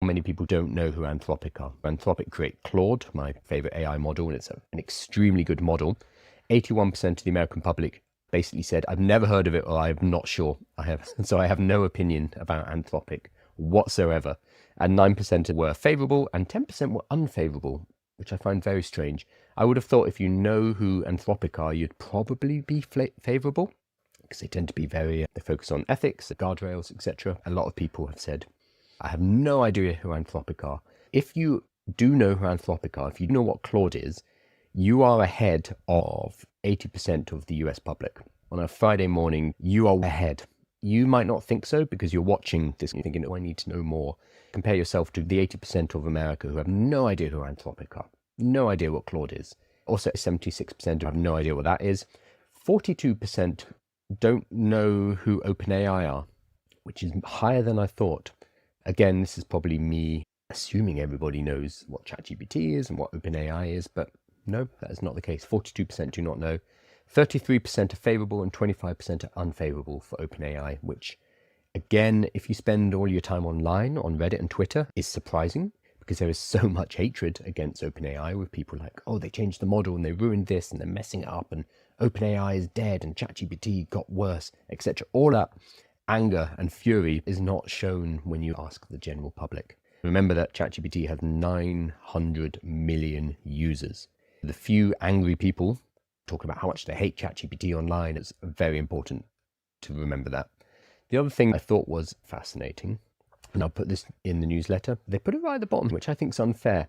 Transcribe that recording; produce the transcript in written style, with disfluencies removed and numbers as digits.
many people don't know who Anthropic are. Anthropic create Claude, my favorite AI model, and it's an extremely good model. 81% of the American public basically said, I've never heard of it, or I'm not sure. So I have no opinion about Anthropic whatsoever. And 9% were favorable and 10% were unfavorable, which I find very strange. I would have thought if you know who Anthropic are, you'd probably be favorable, because they tend to be they focus on ethics, guardrails, etc. A lot of people have said, I have no idea who Anthropic are. If you do know who Anthropic are, if you know what Claude is, you are ahead of 80% of the US public. On a Friday morning, you are ahead. You might not think so because you're watching this and you're thinking, oh, I need to know more. Compare yourself to the 80% of America who have no idea who Anthropic are, no idea what Claude is. Also, 76% have no idea what that is. 42% don't know who OpenAI are, which is higher than I thought. Again, this is probably me assuming everybody knows what ChatGPT is and what OpenAI is, but no, that is not the case. 42% do not know. 33% are favorable and 25% are unfavorable for OpenAI, which, again, if you spend all your time online on Reddit and Twitter, is surprising because there is so much hatred against OpenAI with people like, oh, they changed the model and they ruined this and they're messing it up and OpenAI is dead and ChatGPT got worse, etc. All that anger and fury is not shown when you ask the general public. Remember that ChatGPT has 900 million users. The few angry people talking about how much they hate ChatGPT online, it's very important to remember that. The other thing I thought was fascinating, and I'll put this in the newsletter, they put it right at the bottom, which I think is unfair.